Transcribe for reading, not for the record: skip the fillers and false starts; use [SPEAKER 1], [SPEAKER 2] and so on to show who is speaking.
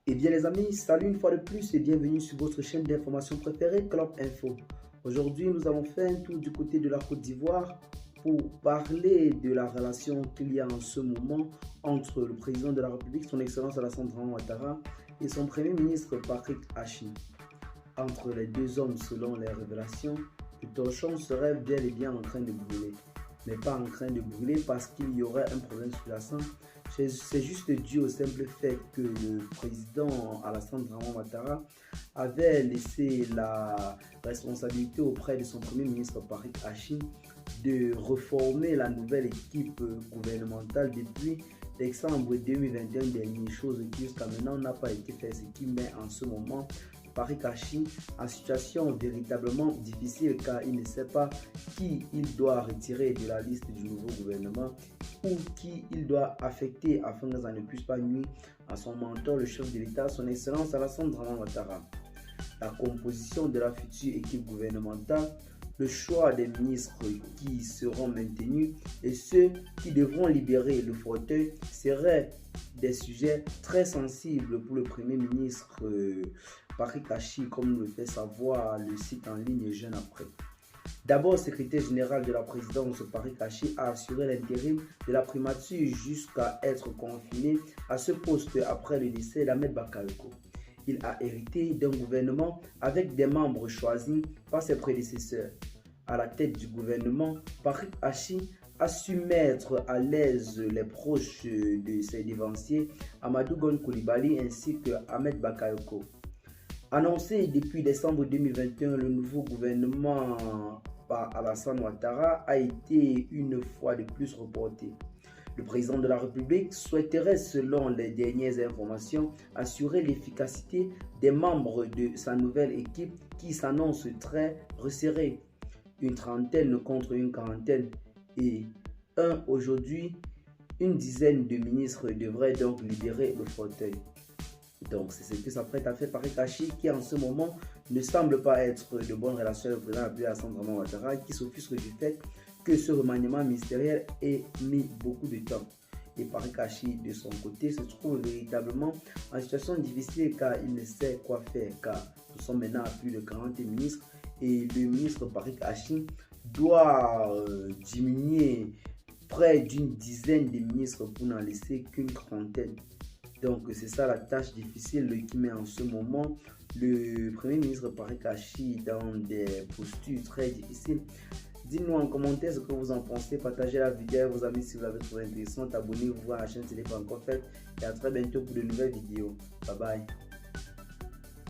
[SPEAKER 1] Eh bien les amis, salut une fois de plus et bienvenue sur votre chaîne d'information préférée, Club Info. Aujourd'hui, nous allons faire un tour du côté de la Côte d'Ivoire pour parler de la relation qu'il y a en ce moment entre le président de la République, son Excellence Alassane Dramane Ouattara, et son Premier ministre Patrick Achi. Entre les deux hommes, selon les révélations, le torchon serait bel et bien en train de brûler. Mais pas en train de brûler parce qu'il y aurait un problème sous-jacent. C'est juste dû au simple fait que le président Alassane Dramane Ouattara avait laissé la responsabilité auprès de son premier ministre Patrick Achi de reformer la nouvelle équipe gouvernementale depuis décembre 2021 dernier, chose qui jusqu'à maintenant n'a pas été faite, ce qui met en ce moment Patrick Achi en situation véritablement difficile car il ne sait pas qui il doit retirer de la liste du nouveau gouvernement ou qui il doit affecter afin que ça ne puisse pas nuire à son mentor, le chef de l'État, son Excellence Alassane Dramane Ouattara. La composition de la future équipe gouvernementale, le choix des ministres qui seront maintenus et ceux qui devront libérer le fauteuil seraient des sujets très sensibles pour le Premier ministre Patrick Achi, comme nous le fait savoir le site en ligne Jeune Après. D'abord, secrétaire général de la présidence, Patrick Achi a assuré l'intérim de la primature jusqu'à être confiné à ce poste après le décès d'Ahmed Bakayoko. Il a hérité d'un gouvernement avec des membres choisis par ses prédécesseurs. À la tête du gouvernement, Patrick Achi a su mettre à l'aise les proches de ses dévanciers, Amadou Gon Coulibaly ainsi que Ahmed Bakayoko. Annoncé depuis décembre 2021, le nouveau gouvernement par Alassane Ouattara a été une fois de plus reporté. Le président de la République souhaiterait, selon les dernières informations, assurer l'efficacité des membres de sa nouvelle équipe qui s'annonce très resserrée. Une trentaine contre une quarantaine et aujourd'hui, une dizaine de ministres devraient donc libérer le fauteuil. Donc c'est ce que s'apprête à faire Patrick Achi qui en ce moment ne semble pas être de bonnes relations avec le président Alassane Dramane Ouattara qui s'offusque du fait que ce remaniement ministériel ait mis beaucoup de temps. Et Patrick Achi de son côté se trouve véritablement en situation difficile car il ne sait quoi faire car nous sommes maintenant à plus de 40 ministres et le ministre Patrick Achi doit diminuer près d'une dizaine de ministres pour n'en laisser qu'une trentaine. Donc c'est ça la tâche difficile qui met en ce moment le Premier ministre Patrick Achi dans des postures très difficiles. Dites-nous en commentaire ce que vous en pensez, partagez la vidéo avec vos amis si vous l'avez trouvé intéressante, abonnez-vous à la chaîne si ce n'est pas encore fait et à très bientôt pour de nouvelles vidéos. Bye bye.